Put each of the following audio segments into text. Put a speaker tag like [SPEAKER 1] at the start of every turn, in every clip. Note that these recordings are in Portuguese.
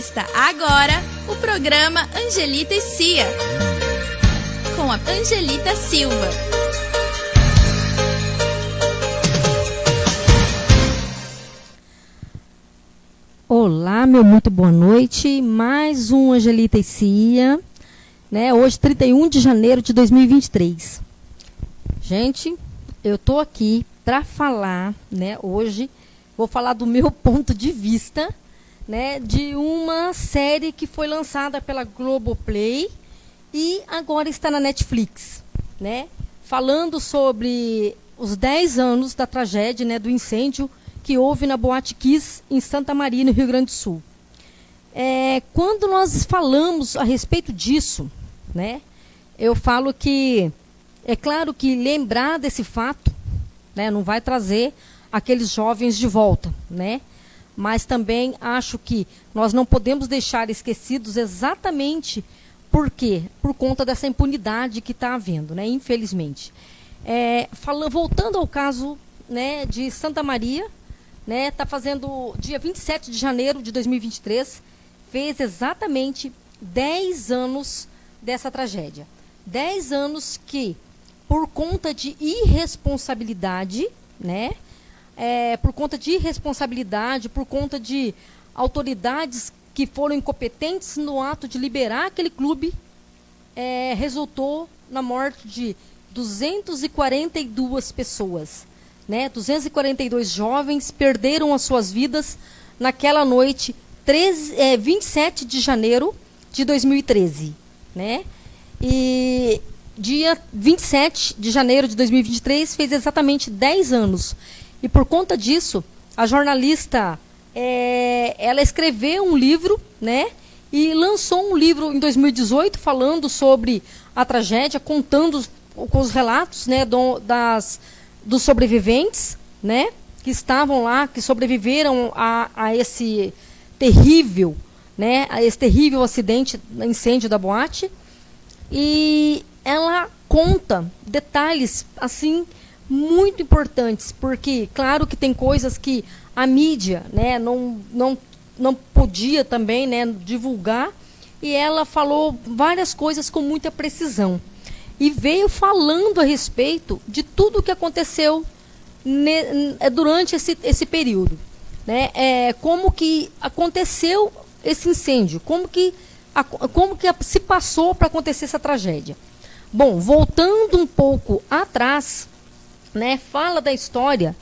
[SPEAKER 1] Começa agora o programa Angelita e Cia, com a Angelita Silva.
[SPEAKER 2] Olá, meu muito boa noite. Mais um Angelita e Cia, né? Hoje, 31 de janeiro de 2023. Gente, eu tô aqui para falar, né? Hoje vou falar do meu ponto de vista, né? De uma série que foi lançada pela Globoplay e agora está na Netflix, né? Falando sobre os 10 anos da tragédia, né? Do incêndio que houve na Boate Kiss, em Santa Maria, no Rio Grande do Sul. Quando nós falamos a respeito disso, né, eu falo que, é claro que lembrar desse fato, né, não vai trazer aqueles jovens de volta, né, mas também acho que nós não podemos deixar esquecidos exatamente por quê? Por conta dessa impunidade que está havendo, né, infelizmente. Voltando ao caso, né, de Santa Maria, né, tá fazendo dia 27 de janeiro de 2023, fez exatamente 10 anos dessa tragédia. 10 anos que, por conta de irresponsabilidade, né, por conta de autoridades que foram incompetentes no ato de liberar aquele clube, resultou na morte de 242 pessoas. Né, 242 jovens perderam as suas vidas naquela noite, 27 de janeiro de 2013. Né? E dia 27 de janeiro de 2023 fez exatamente 10 anos. E por conta disso, a jornalista, ela escreveu um livro, né, e lançou um livro em 2018 falando sobre a tragédia, contando com os relatos, né, dos sobreviventes, né, que estavam lá, que sobreviveram a esse terrível, né, a esse terrível acidente, incêndio da boate. E ela conta detalhes assim muito importantes, porque claro que tem coisas que a mídia, né, não podia também, né, divulgar, e ela falou várias coisas com muita precisão. E veio falando a respeito de tudo o que aconteceu durante esse período. Né? Como que aconteceu esse incêndio, como que se passou para acontecer essa tragédia. Bom, voltando um pouco atrás, né, fala da história,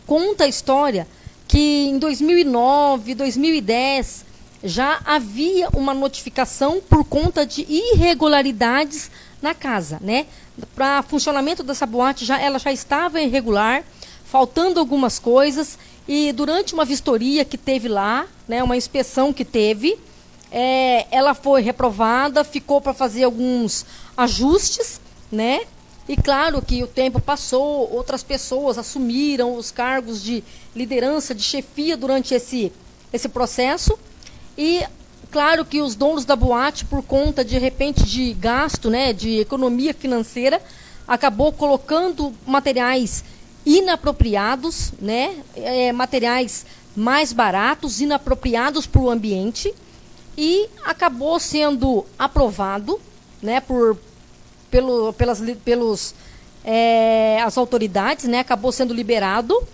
[SPEAKER 2] conta a história que em 2009, 2010... já havia uma notificação por conta de irregularidades na casa, né? Para funcionamento dessa boate, ela já estava irregular, faltando algumas coisas, e durante uma vistoria que teve lá, né, uma inspeção que teve, ela foi reprovada, ficou para fazer alguns ajustes, né? E claro que o tempo passou, outras pessoas assumiram os cargos de liderança, de chefia durante esse processo. E claro que os donos da boate, por conta de repente de gasto, né, de economia financeira, acabou colocando materiais inapropriados, né, materiais mais baratos, inapropriados para o ambiente, e acabou sendo aprovado, né, pelas as autoridades, né, acabou sendo liberado,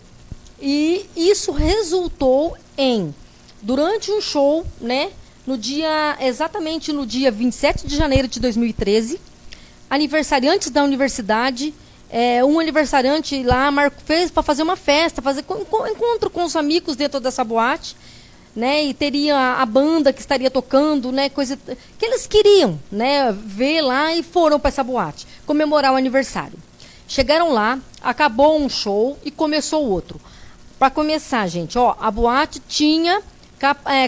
[SPEAKER 2] e isso resultou em, durante um show, né, exatamente no dia 27 de janeiro de 2013, aniversariantes da universidade, um aniversariante lá fez para fazer uma festa, fazer encontro com os amigos dentro dessa boate, né, e teria a banda que estaria tocando, né, coisa que eles queriam, né, ver lá, e foram para essa boate comemorar o aniversário. Chegaram lá, acabou um show e começou outro. Para começar, gente, a boate tinha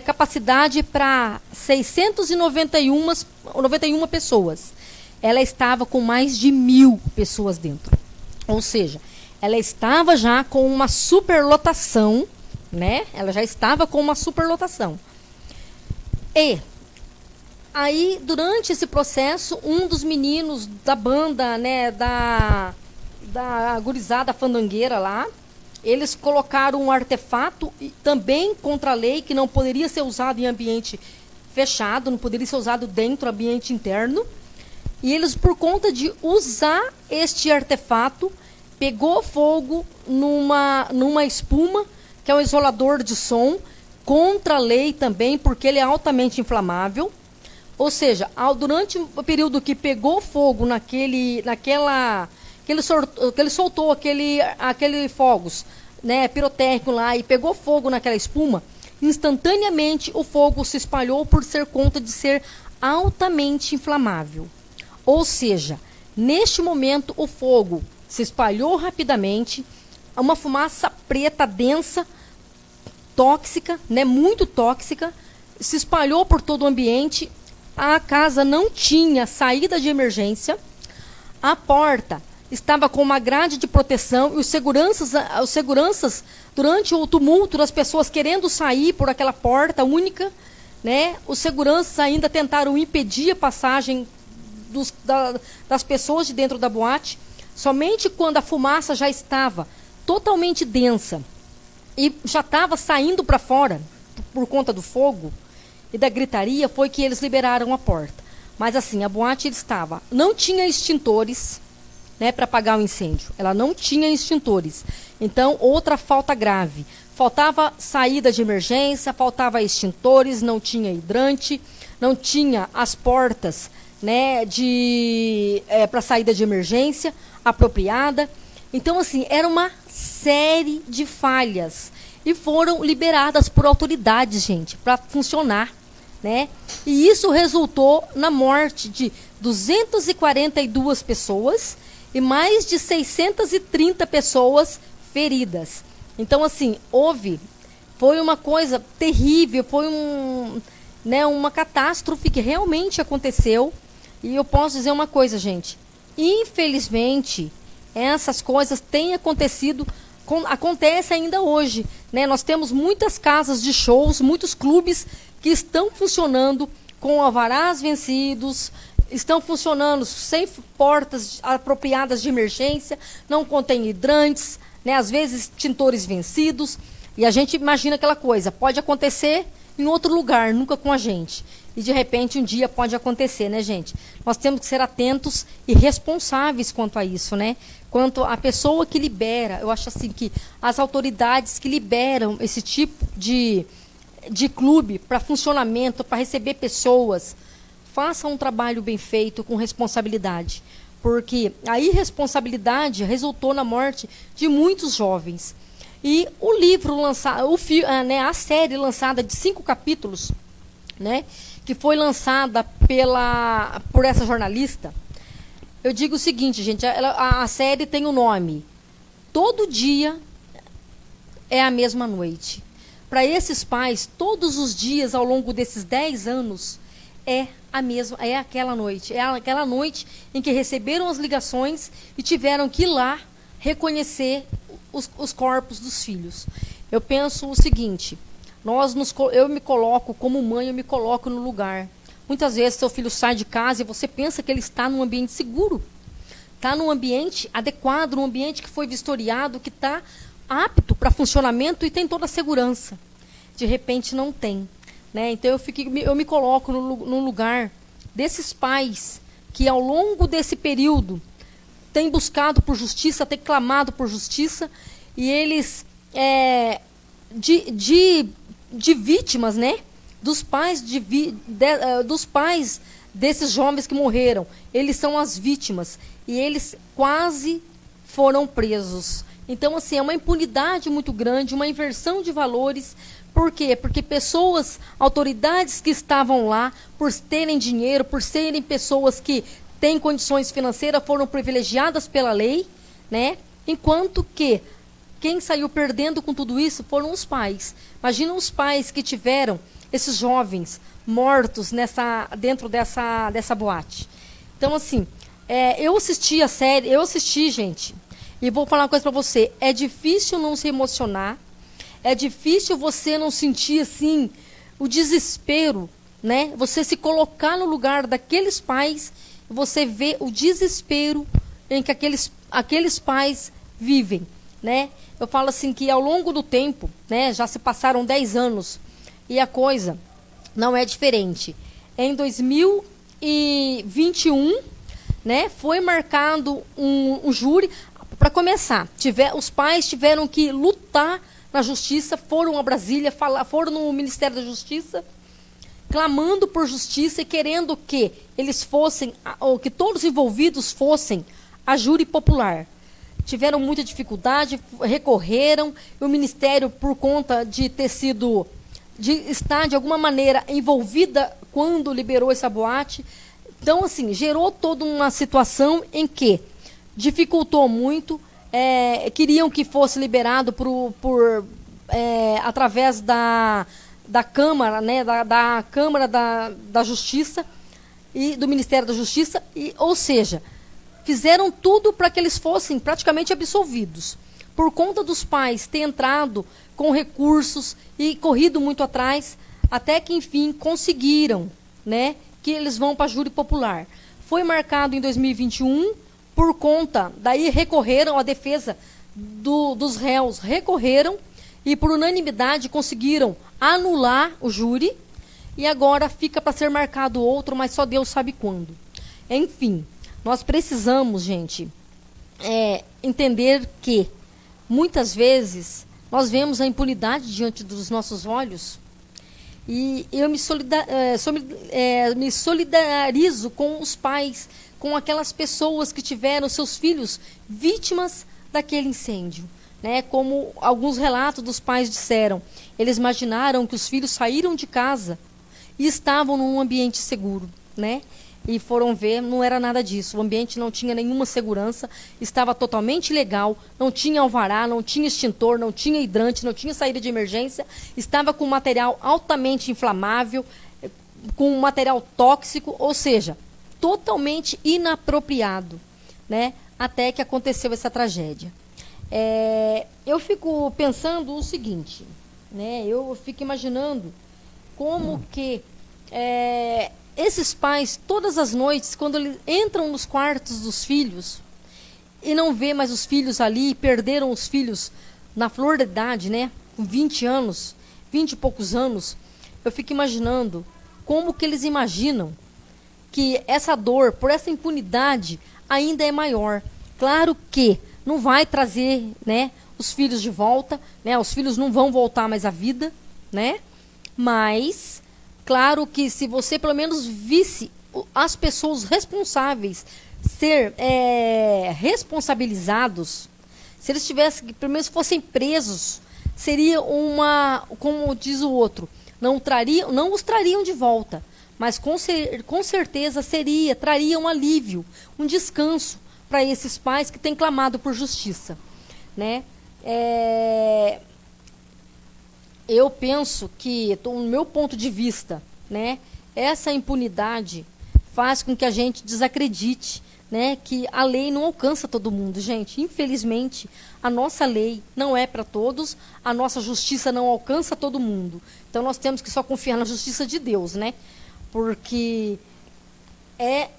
[SPEAKER 2] capacidade para 691 pessoas. Ela estava com mais de 1.000 pessoas dentro. Ou seja, ela estava já com uma superlotação, né? Ela já estava com uma superlotação. E aí, durante esse processo, um dos meninos da banda, né, da gurizada fandangueira lá, eles colocaram um artefato também contra a lei, que não poderia ser usado em ambiente fechado, não poderia ser usado dentro do ambiente interno. E eles, por conta de usar este artefato, pegou fogo numa espuma, que é um isolador de som, contra a lei também, porque ele é altamente inflamável. Ou seja, durante o período que pegou fogo que ele soltou aquele fogos, né, pirotécnico lá, e pegou fogo naquela espuma, instantaneamente o fogo se espalhou por ser conta de ser altamente inflamável. Ou seja, neste momento o fogo se espalhou rapidamente, uma fumaça preta densa, tóxica, né, muito tóxica, se espalhou por todo o ambiente. A casa não tinha saída de emergência, a porta estava com uma grade de proteção e os seguranças, durante o tumulto das pessoas querendo sair por aquela porta única, né, os seguranças ainda tentaram impedir a passagem das pessoas de dentro da boate. Somente quando a fumaça já estava totalmente densa e já estava saindo para fora por conta do fogo e da gritaria, foi que eles liberaram a porta. Mas assim, a boate não tinha extintores, né, para apagar o incêndio. Ela não tinha extintores. Então, outra falta grave. Faltava saída de emergência, faltava extintores, não tinha hidrante, não tinha as portas, né, para saída de emergência apropriada. Então, assim, era uma série de falhas e foram liberadas por autoridades, gente, para funcionar, né? E isso resultou na morte de 242 pessoas e mais de 630 pessoas feridas. Então, assim, foi uma coisa terrível, foi uma catástrofe que realmente aconteceu. E eu posso dizer uma coisa, gente, infelizmente, essas coisas têm acontecido, acontece ainda hoje, né? Nós temos muitas casas de shows, muitos clubes que estão funcionando com alvarás vencidos, estão funcionando sem portas apropriadas de emergência, não contém hidrantes, né? Às vezes extintores vencidos, e a gente imagina aquela coisa, pode acontecer em outro lugar, nunca com a gente. E de repente um dia pode acontecer, né, gente? Nós temos que ser atentos e responsáveis quanto a isso, né? Quanto à pessoa que libera, eu acho assim que as autoridades que liberam esse tipo de clube para funcionamento, para receber pessoas, façam um trabalho bem feito, com responsabilidade. Porque a irresponsabilidade resultou na morte de muitos jovens. E o livro lançado, a série lançada de 5 capítulos, né, que foi lançada por essa jornalista, eu digo o seguinte, gente, a série tem o nome Todo Dia é a Mesma Noite. Para esses pais, todos os dias ao longo desses 10 anos é aquela noite. É aquela noite em que receberam as ligações e tiveram que ir lá reconhecer os corpos dos filhos. Eu penso o seguinte, eu me coloco como mãe, eu me coloco no lugar. Muitas vezes seu filho sai de casa e você pensa que ele está num ambiente seguro, está num ambiente adequado, num ambiente que foi vistoriado, que está apto para funcionamento e tem toda a segurança. De repente não tem, né? Então eu me coloco no lugar desses pais que ao longo desse período têm buscado por justiça, têm clamado por justiça, e eles de vítimas, né? Dos pais desses jovens que morreram, eles são as vítimas e eles quase foram presos. Então, assim, é uma impunidade muito grande, uma inversão de valores. Por quê? Porque autoridades que estavam lá, por terem dinheiro, por serem pessoas que têm condições financeiras, foram privilegiadas pela lei, né? Enquanto que quem saiu perdendo com tudo isso foram os pais. Imagina os pais que tiveram esses jovens mortos dentro dessa boate. Então, assim, eu assisti, gente, e vou falar uma coisa para você, é difícil não se emocionar, é difícil você não sentir, assim, o desespero, né? Você se colocar no lugar daqueles pais, você vê o desespero em que aqueles pais vivem, né? eu falo assim que ao longo do tempo, né, já se passaram 10 anos e a coisa não é diferente. Em 2021, né, foi marcado um júri. Para começar, os pais tiveram que lutar na justiça, foram a Brasília, foram no Ministério da Justiça, clamando por justiça e querendo que eles fossem, ou que todos os envolvidos fossem a júri popular. Tiveram muita dificuldade, recorreram, e o Ministério, por conta de ter sido, de estar de alguma maneira envolvida quando liberou essa boate, então assim, gerou toda uma situação em que dificultou muito, queriam que fosse liberado através da Câmara, né, da Câmara da Justiça e do Ministério da Justiça, ou seja, fizeram tudo para que eles fossem praticamente absolvidos. Por conta dos pais ter entrado com recursos e corrido muito atrás, até que enfim conseguiram, né, que eles vão para júri popular. Foi marcado em 2021, por conta, daí recorreram, a defesa dos réus recorreram e por unanimidade conseguiram anular o júri e agora fica para ser marcado outro, mas só Deus sabe quando. Enfim, nós precisamos, gente, entender que muitas vezes nós vemos a impunidade diante dos nossos olhos e eu me solidarizo com os pais, com aquelas pessoas que tiveram seus filhos vítimas daquele incêndio, né? Como alguns relatos dos pais disseram, eles imaginaram que os filhos saíram de casa e estavam num ambiente seguro, né? E foram ver, não era nada disso, o ambiente não tinha nenhuma segurança, estava totalmente ilegal, não tinha alvará, não tinha extintor, não tinha hidrante, não tinha saída de emergência, estava com material altamente inflamável, com material tóxico, ou seja, totalmente inapropriado, né? Até que aconteceu essa tragédia. Eu fico pensando o seguinte, né? Eu fico imaginando como que esses pais, todas as noites, quando eles entram nos quartos dos filhos e não vê mais os filhos ali, perderam os filhos na flor da idade, né? Com 20 anos, 20 e poucos anos, eu fico imaginando como que eles imaginam que essa dor, por essa impunidade, ainda é maior. Claro que não vai trazer, né, os filhos de volta, né, os filhos não vão voltar mais à vida, né, mas, claro que se você pelo menos visse as pessoas responsáveis ser responsabilizados, se eles tivessem, pelo menos fossem presos, seria como diz o outro, não os trariam de volta, mas com certeza traria um alívio, um descanso para esses pais que têm clamado por justiça, né? Eu penso que, no meu ponto de vista, né, essa impunidade faz com que a gente desacredite, né, que a lei não alcança todo mundo, gente. Infelizmente, a nossa lei não é para todos, a nossa justiça não alcança todo mundo. Então, nós temos que só confiar na justiça de Deus, né? Porque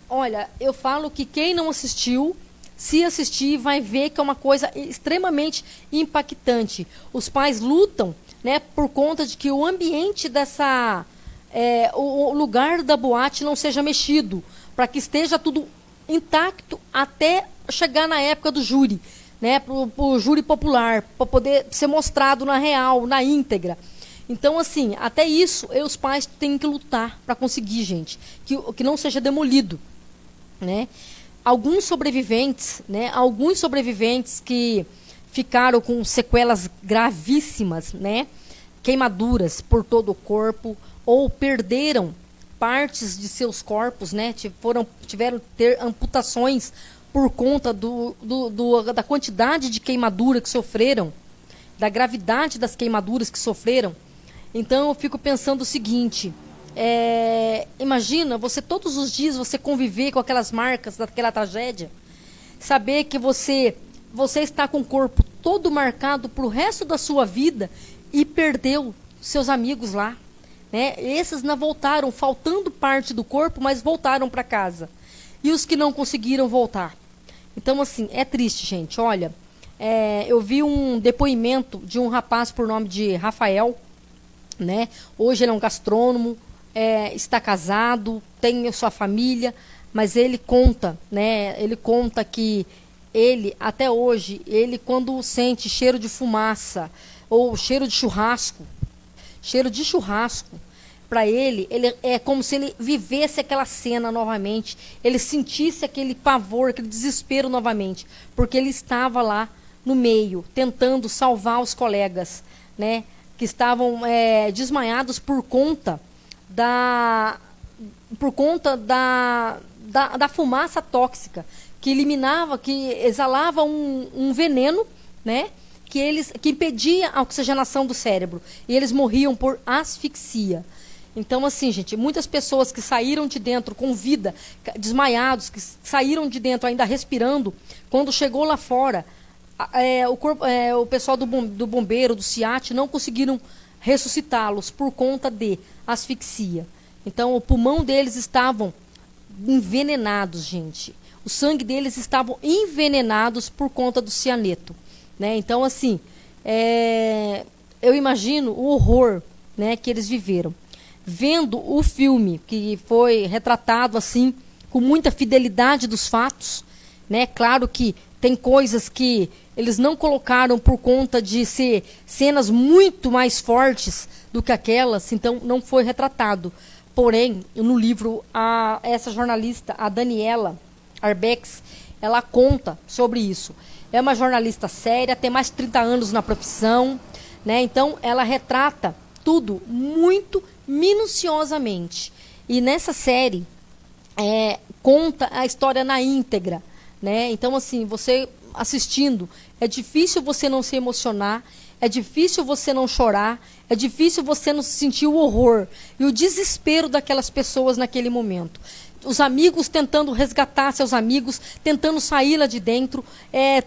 [SPEAKER 2] olha, eu falo que quem não assistiu, se assistir, vai ver que é uma coisa extremamente impactante. Os pais lutam, né, por conta de que o ambiente o lugar da boate não seja mexido, para que esteja tudo intacto até chegar na época do júri, né, pro júri popular, para poder ser mostrado na real, na íntegra. Então, assim, até isso, os pais têm que lutar para conseguir, gente, que não seja demolido, né? Alguns sobreviventes que ficaram com sequelas gravíssimas, né? Queimaduras por todo o corpo, ou perderam partes de seus corpos, né? Tiveram que ter amputações por conta da quantidade de queimadura que sofreram, da gravidade das queimaduras que sofreram. Então eu fico pensando o seguinte, imagina você todos os dias você conviver com aquelas marcas daquela tragédia, saber que você está com o corpo todo marcado para o resto da sua vida e perdeu seus amigos lá, né? Esses não voltaram, faltando parte do corpo, mas voltaram para casa. E os que não conseguiram voltar. Então, assim, é triste, gente. Olha, eu vi um depoimento de um rapaz por nome de Rafael, né? Hoje ele é um gastrônomo, está casado, tem a sua família, mas ele conta, né? Ele conta que ele, até hoje, ele quando sente cheiro de fumaça ou cheiro de churrasco, para ele é como se ele vivesse aquela cena novamente, ele sentisse aquele pavor, aquele desespero novamente, porque ele estava lá no meio, tentando salvar os colegas, né, que estavam desmaiados por conta da fumaça tóxica, que eliminava, que exalava um veneno, né, que impedia a oxigenação do cérebro, e eles morriam por asfixia. Então, assim, gente, muitas pessoas que saíram de dentro com vida, desmaiados, que saíram de dentro ainda respirando, quando chegou lá fora, o pessoal do bombeiro, do SIAT, não conseguiram ressuscitá-los por conta de asfixia. Então, o pulmão deles estavam envenenados, gente. O sangue deles estavam envenenados por conta do cianeto, né? Então, assim, eu imagino o horror, né, que eles viveram. Vendo o filme, que foi retratado assim, com muita fidelidade dos fatos, né? Claro que tem coisas que eles não colocaram por conta de ser cenas muito mais fortes do que aquelas, então não foi retratado. Porém, no livro, essa jornalista, a Daniela Arbex, ela conta sobre isso. É uma jornalista séria, tem mais de 30 anos na profissão, né? Então, ela retrata tudo muito minuciosamente. E nessa série, conta a história na íntegra, né? Então, assim, você assistindo, é difícil você não se emocionar, é difícil você não chorar, é difícil você não sentir o horror e o desespero daquelas pessoas naquele momento. Os amigos tentando resgatar seus amigos, tentando sair lá de dentro,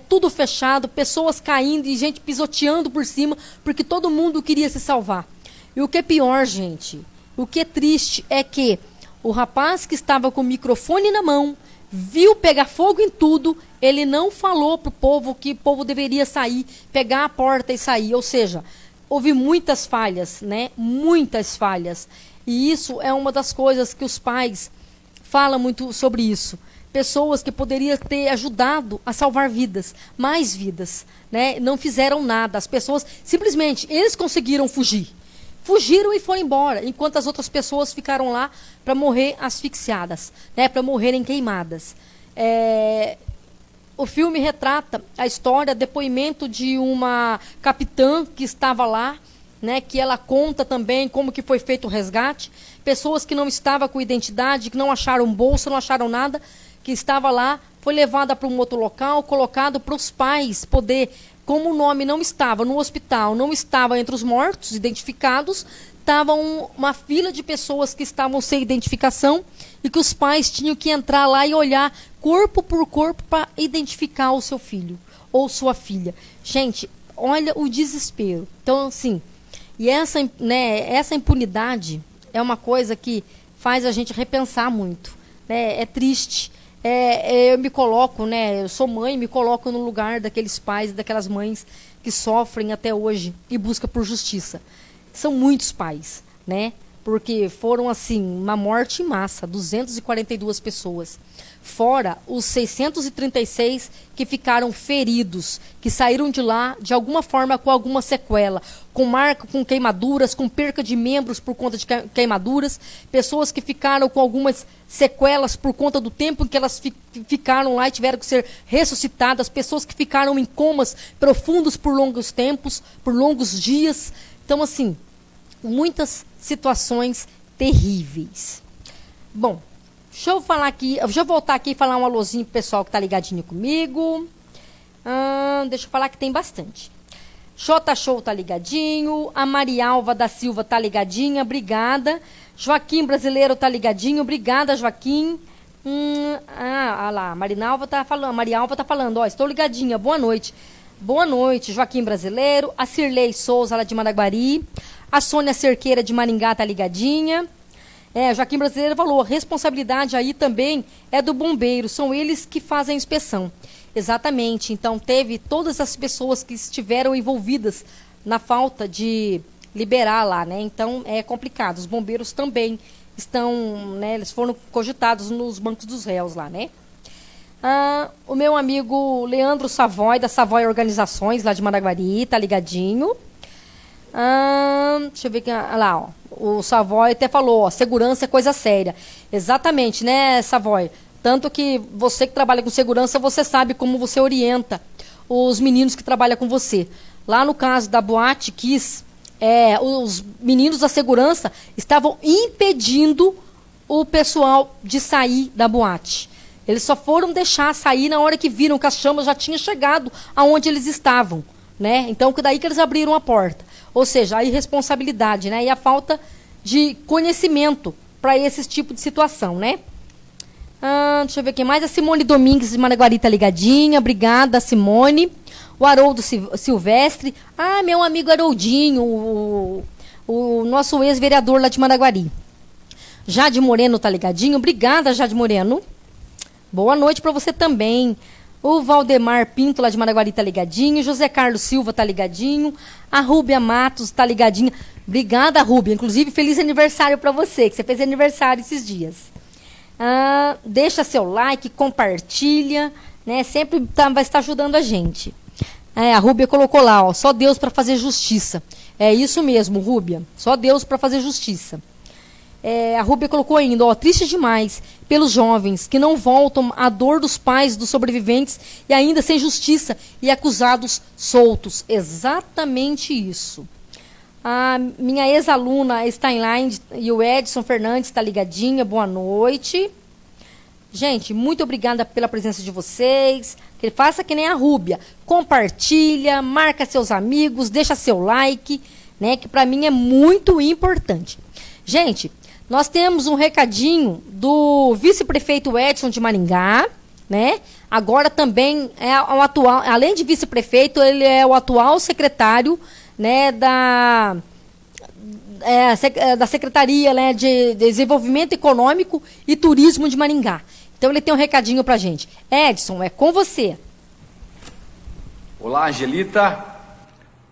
[SPEAKER 2] tudo fechado, pessoas caindo e gente pisoteando por cima, porque todo mundo queria se salvar. E o que é pior, gente, o que é triste é que o rapaz que estava com o microfone na mão, viu pegar fogo em tudo, ele não falou para o povo que o povo deveria sair, pegar a porta e sair. Ou seja, houve muitas falhas, né? Muitas falhas. E isso é uma das coisas que os pais falam muito sobre isso. Pessoas que poderiam ter ajudado a salvar vidas, mais vidas, né? Não fizeram nada. As pessoas, simplesmente, eles conseguiram fugir. Fugiram e foram embora, enquanto as outras pessoas ficaram lá para morrer asfixiadas, né, para morrerem queimadas. O filme retrata a história, depoimento de uma capitã que estava lá, né, que ela conta também como que foi feito o resgate. Pessoas que não estavam com identidade, que não acharam bolsa, não acharam nada, que estava lá, foi levada para um outro local, colocado para os pais poder... Como o nome não estava no hospital, não estava entre os mortos identificados, estava uma fila de pessoas que estavam sem identificação e que os pais tinham que entrar lá e olhar corpo por corpo para identificar o seu filho ou sua filha. Gente, olha o desespero. Então, assim, e essa impunidade é uma coisa que faz a gente repensar muito, né? É triste. Eu me coloco, né? Eu sou mãe, me coloco no lugar daqueles pais e daquelas mães que sofrem até hoje e buscam por justiça. São muitos pais, né? Porque foram, assim, uma morte em massa, 242 pessoas. Fora os 636 que ficaram feridos, que saíram de lá, de alguma forma, com alguma sequela. Com marca, com queimaduras, com perca de membros por conta de queimaduras. Pessoas que ficaram com algumas sequelas por conta do tempo em que elas ficaram lá e tiveram que ser ressuscitadas. Pessoas que ficaram em comas profundos por longos tempos, por longos dias. Então, assim, muitas situações terríveis. Bom, deixa eu falar aqui, deixa eu voltar aqui e falar um alôzinho pro pessoal que tá ligadinho comigo. Deixa eu falar que tem bastante. Xota Show tá ligadinho, a Marialva da Silva tá ligadinha, obrigada. Joaquim Brasileiro tá ligadinho, obrigada, Joaquim. Lá, a Marialva tá falando, ó, estou ligadinha, boa noite. Boa noite, Joaquim Brasileiro, a Cirlei Souza lá de Maraguari, a Sônia Cerqueira de Maringá tá ligadinha. Joaquim Brasileiro falou, a responsabilidade aí também é do bombeiro, são eles que fazem a inspeção. Exatamente. Então, teve todas as pessoas que estiveram envolvidas na falta de liberar lá, né? Então, é complicado. Os bombeiros também estão, né? Eles foram cogitados nos bancos dos réus lá, né? O meu amigo Leandro Savoy, da Savoy Organizações, lá de Maraguari, tá ligadinho. Deixa eu ver aqui, lá, ó. O Savoy até falou, ó, segurança é coisa séria. Exatamente, né, Savoy? Tanto que você que trabalha com segurança, você sabe como você orienta os meninos que trabalham com você. Lá no caso da Boate Kiss, os meninos da segurança estavam impedindo o pessoal de sair da boate. Eles só foram deixar sair na hora que viram que as chamas já tinham chegado aonde eles estavam, né? Então, daí que eles abriram a porta. Ou seja, a irresponsabilidade, né? E a falta de conhecimento para esse tipo de situação, né? Deixa eu ver quem mais. A Simone Domingues de Maraguari tá ligadinha. Obrigada, Simone. O Haroldo Silvestre. Meu amigo Haroldinho, o nosso ex-vereador lá de Maraguari. Jade Moreno tá ligadinho. Obrigada, Jade Moreno. Boa noite para você também. O Valdemar Pinto lá de Maraguari tá ligadinho. José Carlos Silva tá ligadinho. A Rúbia Matos tá ligadinha. Obrigada, Rúbia. Inclusive, feliz aniversário para você, que você fez aniversário esses dias. Deixa seu like, compartilha, né? Sempre vai estar ajudando a gente. A Rúbia colocou lá, ó, só Deus para fazer justiça. É isso mesmo, Rúbia. Só Deus para fazer justiça. A Rúbia colocou ainda, ó, triste demais pelos jovens que não voltam à dor dos pais dos sobreviventes e ainda sem justiça e acusados soltos. Exatamente isso. A minha ex-aluna Steinlein e o Edson Fernandes está ligadinha. Boa noite. Gente, muito obrigada pela presença de vocês. Que faça que nem a Rúbia. Compartilha, marca seus amigos, deixa seu like, né? Que para mim é muito importante. Gente, nós temos um recadinho do vice-prefeito Edson de Maringá, né? Agora também é o atual, além de vice-prefeito, ele é o atual secretário, né, da Secretaria, né, de Desenvolvimento Econômico e Turismo de Maringá. Então ele tem um recadinho pra gente. Edson, é com você.
[SPEAKER 3] Olá, Angelita.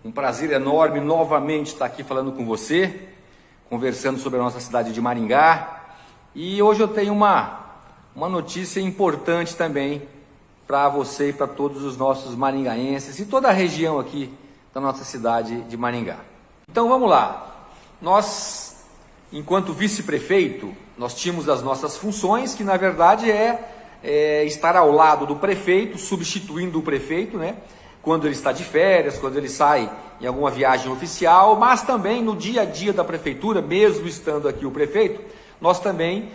[SPEAKER 3] Um prazer enorme novamente estar aqui falando com você, conversando sobre a nossa cidade de Maringá. E hoje eu tenho uma notícia importante também para você e para todos os nossos maringaenses e toda a região aqui da nossa cidade de Maringá. Então vamos lá. Nós, enquanto vice-prefeito, nós tínhamos as nossas funções, que na verdade é estar ao lado do prefeito, substituindo o prefeito, né? Quando ele está de férias, quando ele sai em alguma viagem oficial, mas também no dia a dia da prefeitura, mesmo estando aqui o prefeito, nós também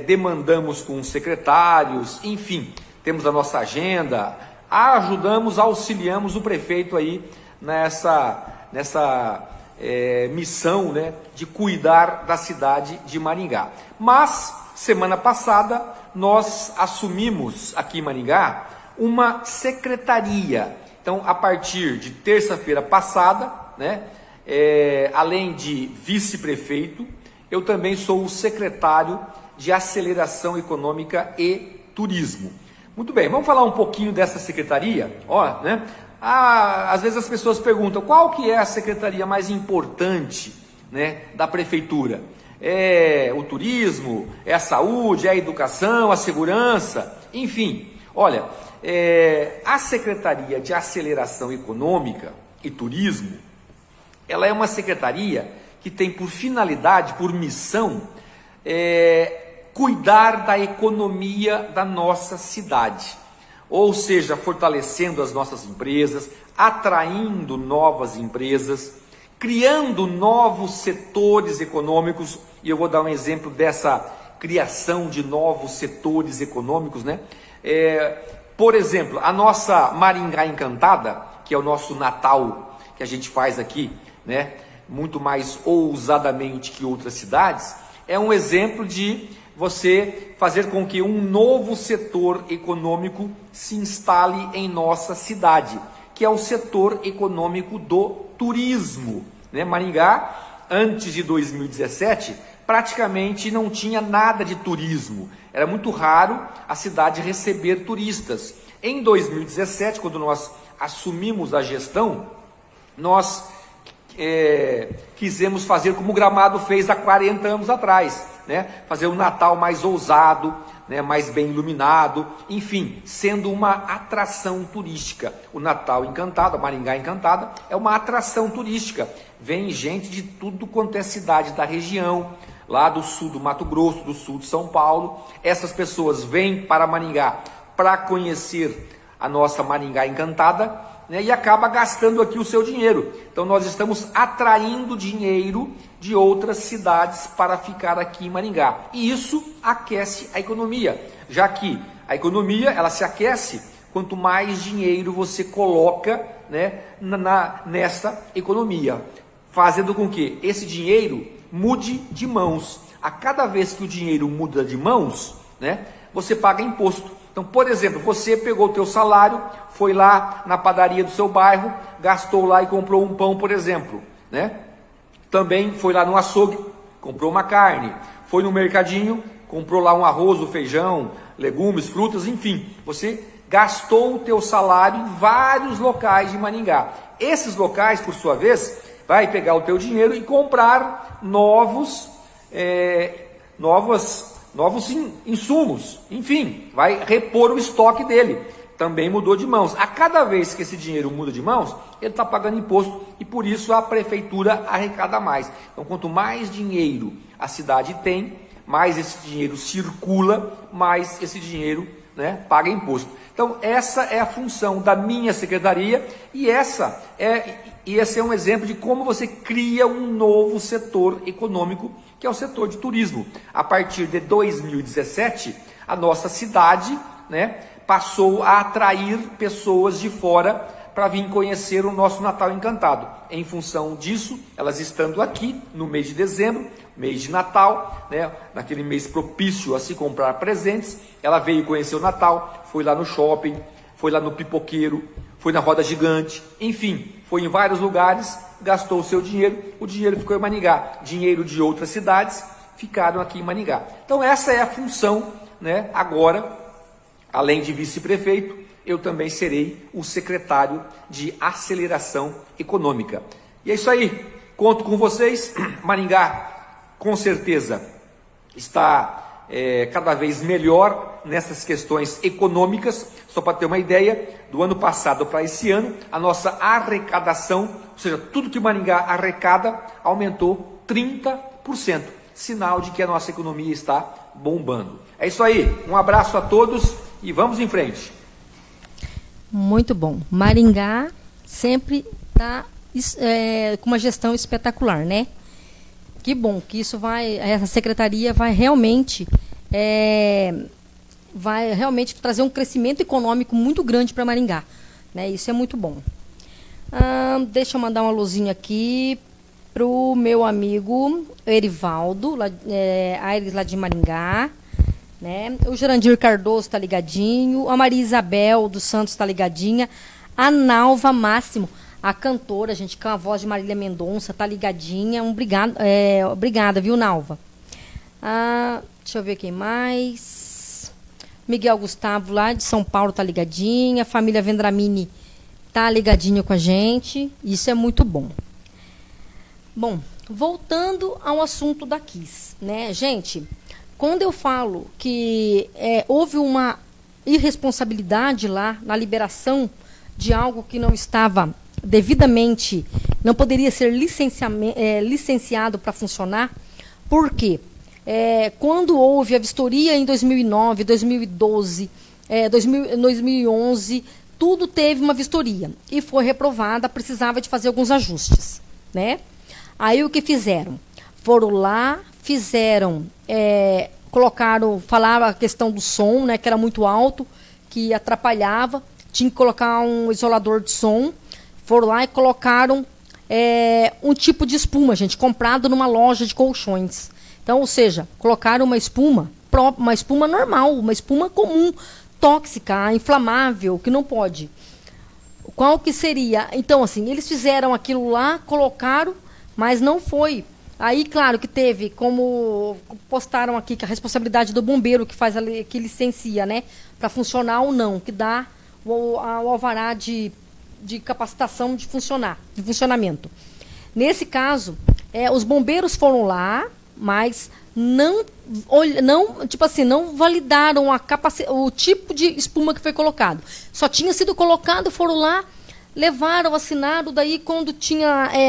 [SPEAKER 3] demandamos com os secretários, enfim, temos a nossa agenda, ajudamos, auxiliamos o prefeito aí nessa missão, né, de cuidar da cidade de Maringá. Mas, semana passada, nós assumimos aqui em Maringá uma secretaria. Então, a partir de terça-feira passada, né, além de vice-prefeito, eu também sou o secretário de Aceleração Econômica e Turismo. Muito bem, vamos falar um pouquinho dessa secretaria, né? Às vezes as pessoas perguntam qual que é a secretaria mais importante, né, da prefeitura. É o turismo, é a saúde, é a educação, a segurança, enfim. Olha, a Secretaria de Aceleração Econômica e Turismo, ela é uma secretaria que tem por finalidade, por missão, cuidar da economia da nossa cidade. Ou seja, fortalecendo as nossas empresas, atraindo novas empresas, criando novos setores econômicos, e eu vou dar um exemplo dessa criação de novos setores econômicos, né? Por exemplo, a nossa Maringá Encantada, que é o nosso Natal que a gente faz aqui, né? Muito mais ousadamente que outras cidades, é um exemplo de você fazer com que um novo setor econômico se instale em nossa cidade, que é o setor econômico do turismo, né? Maringá, antes de 2017, praticamente não tinha nada de turismo. Era muito raro a cidade receber turistas. Em 2017, quando nós assumimos a gestão, nós quisemos fazer como o Gramado fez há 40 anos atrás, né? Fazer um Natal mais ousado, né? Mais bem iluminado, enfim, sendo uma atração turística. O Natal Encantado, a Maringá Encantada, é uma atração turística. Vem gente de tudo quanto é cidade da região, lá do sul do Mato Grosso, do sul de São Paulo. Essas pessoas vêm para Maringá para conhecer a nossa Maringá Encantada, né, e acaba gastando aqui o seu dinheiro. Então nós estamos atraindo dinheiro de outras cidades para ficar aqui em Maringá. E isso aquece a economia, já que a economia ela se aquece quanto mais dinheiro você coloca, né, nessa economia, fazendo com que esse dinheiro mude de mãos. A cada vez que o dinheiro muda de mãos, né, você paga imposto. Então, por exemplo, você pegou o teu salário, foi lá na padaria do seu bairro, gastou lá e comprou um pão, por exemplo, né? Também foi lá no açougue, comprou uma carne, foi no mercadinho, comprou lá um arroz, um feijão, legumes, frutas, enfim. Você gastou o teu salário em vários locais de Maringá. Esses locais, por sua vez, vai pegar o teu dinheiro e comprar novos insumos, enfim, vai repor o estoque dele. Também mudou de mãos. A cada vez que esse dinheiro muda de mãos, ele está pagando imposto e por isso a prefeitura arrecada mais. Então, quanto mais dinheiro a cidade tem, mais esse dinheiro circula, mais esse dinheiro, né, paga imposto. Então, essa é a função da minha secretaria e esse é um exemplo de como você cria um novo setor econômico, que é o setor de turismo. A partir de 2017, a nossa cidade, né, passou a atrair pessoas de fora para vir conhecer o nosso Natal Encantado. Em função disso, elas estando aqui no mês de dezembro, mês de Natal, né, naquele mês propício a se comprar presentes, ela veio conhecer o Natal, foi lá no shopping, foi lá no pipoqueiro, foi na roda gigante, enfim, foi em vários lugares, gastou o seu dinheiro, o dinheiro ficou em Maringá, dinheiro de outras cidades ficaram aqui em Maringá. Então essa é a função, né? Agora, além de vice-prefeito, eu também serei o secretário de aceleração econômica. E é isso aí, conto com vocês. Maringá, com certeza, está cada vez melhor nessas questões econômicas. Só para ter uma ideia, do ano passado para esse ano, a nossa arrecadação, ou seja, tudo que Maringá arrecada, aumentou 30%. Sinal de que a nossa economia está bombando. É isso aí, um abraço a todos e vamos em frente.
[SPEAKER 2] Muito bom. Maringá sempre está com uma gestão espetacular, né? Que bom que essa secretaria vai realmente trazer um crescimento econômico muito grande para Maringá, né? Isso é muito bom. Deixa eu mandar uma luzinha aqui para o meu amigo Erivaldo, Aires lá de Maringá, né? O Jurandir Cardoso está ligadinho, a Maria Isabel dos Santos está ligadinha, a Nalva Máximo, a cantora, gente, com a voz de Marília Mendonça, tá ligadinha. Obrigada, viu, Nalva? Deixa eu ver quem mais. Miguel Gustavo, lá de São Paulo, tá ligadinha. A família Vendramini tá ligadinha com a gente. Isso é muito bom. Bom, voltando ao assunto da Kiss, né, gente? Quando eu falo que houve uma irresponsabilidade lá na liberação de algo que não estava devidamente, não poderia ser licenciado para funcionar, porque quando houve a vistoria em 2009, 2012, 2011, tudo teve uma vistoria e foi reprovada, precisava de fazer alguns ajustes, né? Aí o que fizeram? Foram lá, falaram a questão do som, né, que era muito alto, que atrapalhava, tinha que colocar um isolador de som. Foram lá e colocaram um tipo de espuma, gente, comprado numa loja de colchões. Então, ou seja, colocaram uma espuma normal, uma espuma comum, tóxica, inflamável, que não pode. Qual que seria? Então, assim, eles fizeram aquilo lá, colocaram, mas não foi. Aí, claro que teve, como postaram aqui, que a responsabilidade do bombeiro que licencia, né, para funcionar ou não, que dá o alvará de capacitação de funcionamento. Nesse caso, os bombeiros foram lá, mas não validaram o tipo de espuma que foi colocado. Só tinha sido colocado, foram lá, levaram, assinaram, daí quando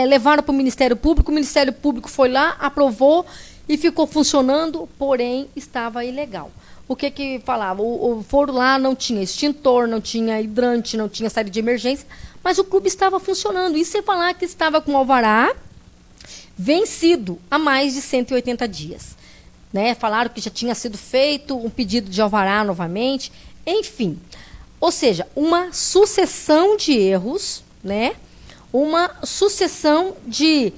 [SPEAKER 2] levaram para o Ministério Público foi lá, aprovou e ficou funcionando, porém estava ilegal. O que falava? Foram lá, não tinha extintor, não tinha hidrante, não tinha saída de emergência, mas o clube estava funcionando. E você falar que estava com alvará vencido há mais de 180 dias. Né? Falaram que já tinha sido feito um pedido de alvará novamente, enfim. Ou seja, uma sucessão de erros, né? Uma sucessão de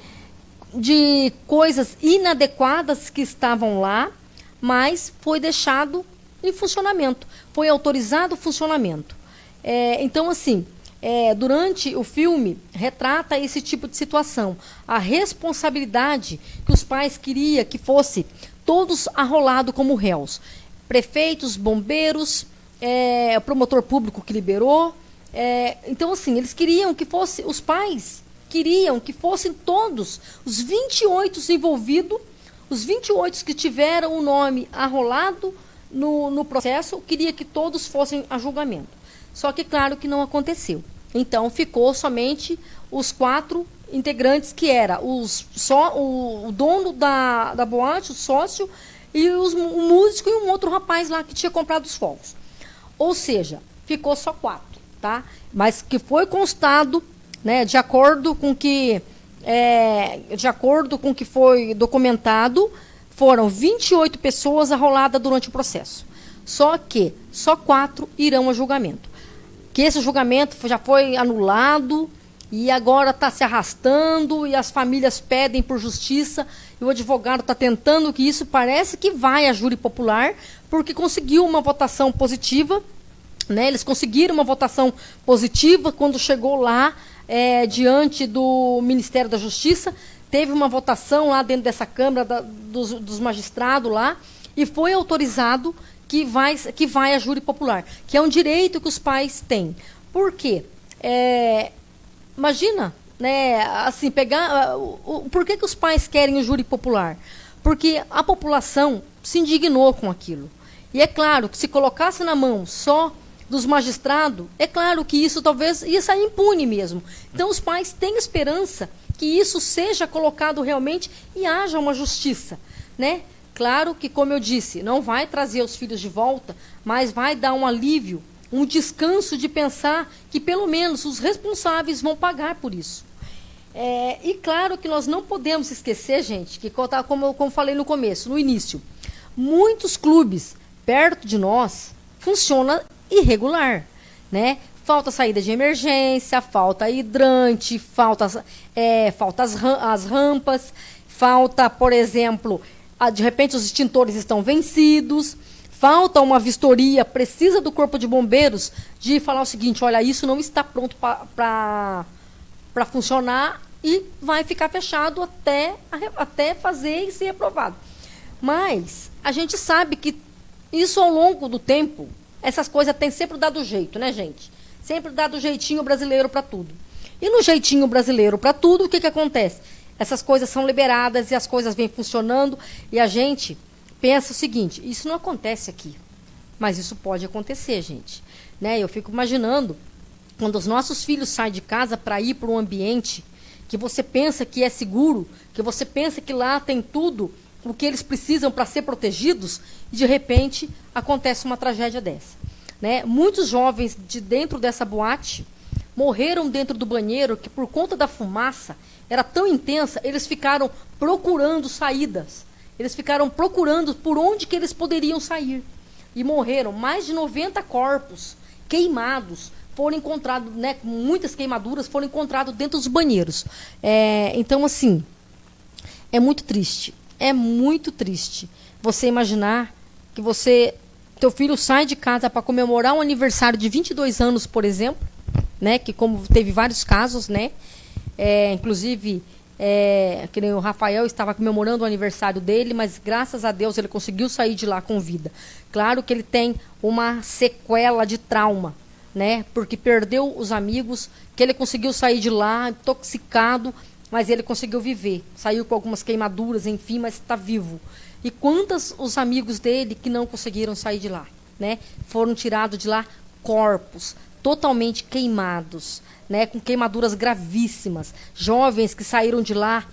[SPEAKER 2] coisas inadequadas que estavam lá, mas foi deixado em funcionamento, foi autorizado o funcionamento. Então, assim, durante o filme, retrata esse tipo de situação. A responsabilidade que os pais queriam que fosse todos arrolados como réus. Prefeitos, bombeiros, o promotor público que liberou. Então, assim, eles queriam que fosse, os pais queriam que fossem todos os 28 envolvidos, os 28 que tiveram o nome arrolado no processo, queria que todos fossem a julgamento. Só que, claro, que não aconteceu. Então, ficou somente os 4 integrantes, que era o dono da boate, o sócio, e o músico e um outro rapaz lá que tinha comprado os fogos. Ou seja, ficou só 4, tá? Mas que foi constado, né, de acordo com que foi documentado, foram 28 pessoas arroladas durante o processo. Só que só 4 irão a julgamento. Que esse julgamento já foi anulado e agora está se arrastando e as famílias pedem por justiça e o advogado está tentando que isso parece que vai a júri popular, porque conseguiu uma votação positiva, né? Eles conseguiram uma votação positiva quando chegou lá diante do Ministério da Justiça, teve uma votação lá dentro dessa Câmara dos magistrados lá e foi autorizado que vai a júri popular, que é um direito que os pais têm. Por quê? Imagina, né, assim, por que os pais querem o júri popular? Porque a população se indignou com aquilo. E é claro que se colocasse na mão só dos magistrados, é claro que isso talvez ia sair impune mesmo. Então os pais têm esperança que isso seja colocado realmente e haja uma justiça, né? Claro que, como eu disse, não vai trazer os filhos de volta, mas vai dar um alívio, um descanso de pensar que, pelo menos, os responsáveis vão pagar por isso. E claro que nós não podemos esquecer, gente, que como falei no começo, no início, muitos clubes perto de nós funcionam irregular, né? Falta saída de emergência, falta hidrante, falta as rampas, falta, por exemplo, de repente os extintores estão vencidos, falta uma vistoria, precisa do Corpo de Bombeiros de falar o seguinte: olha, isso não está pronto para funcionar e vai ficar fechado até fazer e ser aprovado. Mas a gente sabe que isso, ao longo do tempo, essas coisas têm sempre dado jeito, né, gente? Sempre dado jeitinho brasileiro para tudo. E no jeitinho brasileiro para tudo, o que acontece? Essas coisas são liberadas e as coisas vêm funcionando e a gente pensa o seguinte: isso não acontece aqui, mas isso pode acontecer, gente. Né? Eu fico imaginando quando os nossos filhos saem de casa para ir para um ambiente que você pensa que é seguro, que você pensa que lá tem tudo o que eles precisam para ser protegidos, e de repente acontece uma tragédia dessa. Né? Muitos jovens de dentro dessa boate morreram dentro do banheiro, que por conta da fumaça era tão intensa, eles ficaram procurando saídas. Eles ficaram procurando por onde que eles poderiam sair. E morreram. Mais de 90 corpos queimados foram encontrados, né, com muitas queimaduras, foram encontrados dentro dos banheiros. Então, assim, é muito triste. É muito triste você imaginar que teu filho sai de casa para comemorar um aniversário de 22 anos, por exemplo, né, que como teve vários casos, né, inclusive, que nem o Rafael estava comemorando o aniversário dele, mas graças a Deus ele conseguiu sair de lá com vida. Claro que ele tem uma sequela de trauma, né? Porque perdeu os amigos, que ele conseguiu sair de lá intoxicado, mas ele conseguiu viver. Saiu com algumas queimaduras, enfim, mas está vivo. E quantos os amigos dele que não conseguiram sair de lá, né? Foram tirados de lá corpos totalmente queimados, né? Com queimaduras gravíssimas. Jovens que saíram de lá,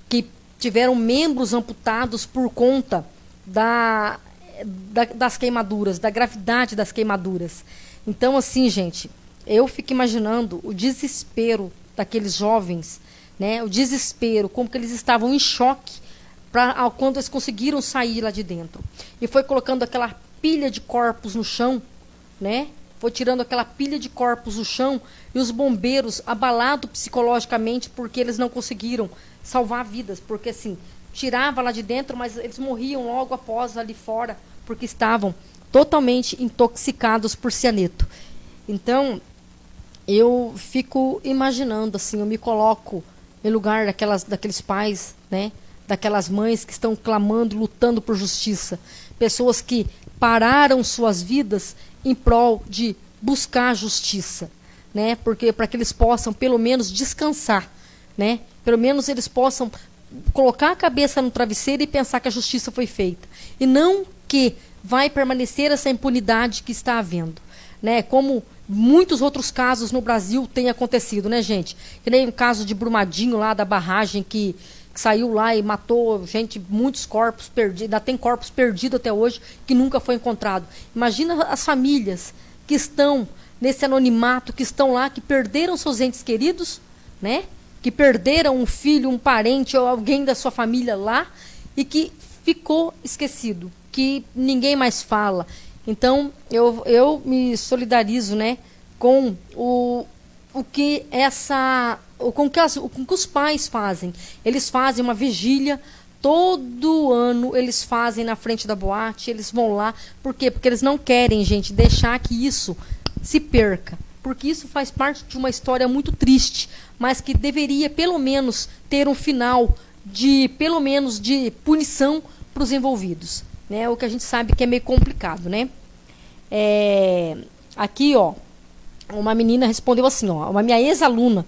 [SPEAKER 2] que tiveram membros amputados por conta das queimaduras, da gravidade das queimaduras. Então, assim, gente, eu fico imaginando o desespero daqueles jovens, né? O desespero, como que eles estavam em choque quando eles conseguiram sair lá de dentro. E foi colocando aquela pilha de corpos no chão, né? Foi tirando aquela pilha de corpos do chão e os bombeiros abalados psicologicamente porque eles não conseguiram salvar vidas. Porque, assim, tirava lá de dentro, mas eles morriam logo após ali fora porque estavam totalmente intoxicados por cianeto. Então, eu fico imaginando, assim, eu me coloco no lugar daqueles pais, né? Daquelas mães que estão clamando, lutando por justiça. Pessoas que pararam suas vidas em prol de buscar justiça, né? Porque para que eles possam pelo menos descansar, né? Pelo menos eles possam colocar a cabeça no travesseiro e pensar que a justiça foi feita, e não que vai permanecer essa impunidade que está havendo, né? Como muitos outros casos no Brasil têm acontecido, né, gente? Que nem o caso de Brumadinho lá da barragem que saiu lá e matou gente, muitos corpos perdidos, ainda tem corpos perdidos até hoje que nunca foi encontrado. Imagina as famílias que estão nesse anonimato, que estão lá, que perderam seus entes queridos, né? Que perderam um filho, um parente ou alguém da sua família lá e que ficou esquecido, que ninguém mais fala. Então, eu me solidarizo, né, com o que os pais fazem. Eles fazem uma vigília, todo ano eles fazem na frente da boate, eles vão lá. Por quê? Porque eles não querem, gente, deixar que isso se perca. Porque isso faz parte de uma história muito triste, mas que deveria, pelo menos, ter um final pelo menos, de punição para os envolvidos, né? O que a gente sabe que é meio complicado, né? Aqui, ó, uma menina respondeu assim, ó, uma minha ex-aluna,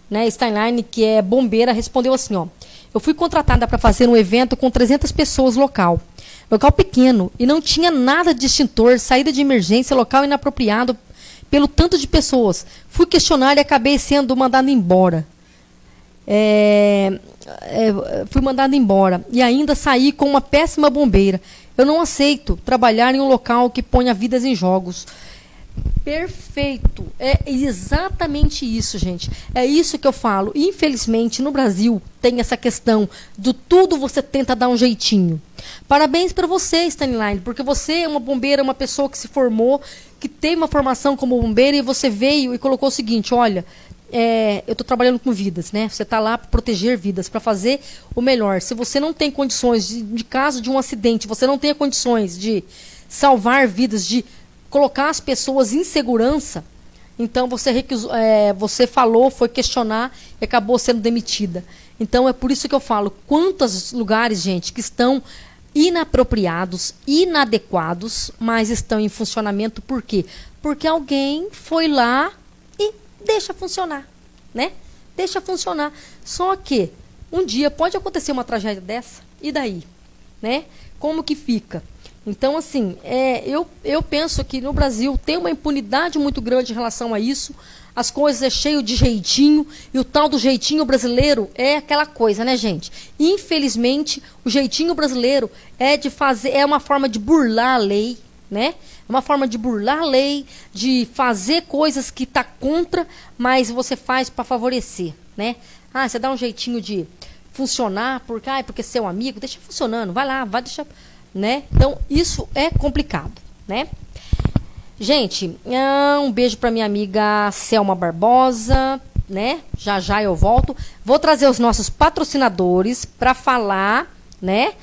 [SPEAKER 2] né, Steinlein, que é bombeira, respondeu assim, ó: eu fui contratada para fazer um evento com 300 pessoas local pequeno, e não tinha nada de extintor, saída de emergência, local inapropriado pelo tanto de pessoas. Fui questionar e acabei sendo mandada embora. Fui mandada embora e ainda saí com uma péssima bombeira. Eu não aceito trabalhar em um local que ponha vidas em jogos. Perfeito. É exatamente isso, gente. É isso que eu falo. Infelizmente, no Brasil, tem essa questão de tudo você tenta dar um jeitinho. Parabéns para você, Steinlein, porque você é uma bombeira, uma pessoa que se formou, que tem uma formação como bombeira, e você veio e colocou o seguinte: olha, eu estou trabalhando com vidas, né? Você está lá para proteger vidas, para fazer o melhor. Se você não tem condições, de caso de um acidente, você não tem condições de salvar vidas, de colocar as pessoas em segurança, então você falou, foi questionar e acabou sendo demitida. Então é por isso que eu falo, quantos lugares, gente, que estão inapropriados, inadequados, mas estão em funcionamento. Por quê? Porque alguém foi lá e deixa funcionar, né? Deixa funcionar. Só que um dia pode acontecer uma tragédia dessa, e daí, né? Como que fica? Então, assim, eu penso que no Brasil tem uma impunidade muito grande em relação a isso. As coisas é cheio de jeitinho, e o tal do jeitinho brasileiro é aquela coisa, né, gente? Infelizmente, o jeitinho brasileiro é uma forma de burlar a lei, né? É uma forma de burlar a lei, de fazer coisas que tá contra, mas você faz para favorecer, né? Você dá um jeitinho de funcionar, porque seu amigo, deixa funcionando, vai lá, vai deixar, né? Então, isso é complicado, né? Gente, um beijo para minha amiga Selma Barbosa, né? Já já eu volto. Vou trazer os nossos patrocinadores para falar, né?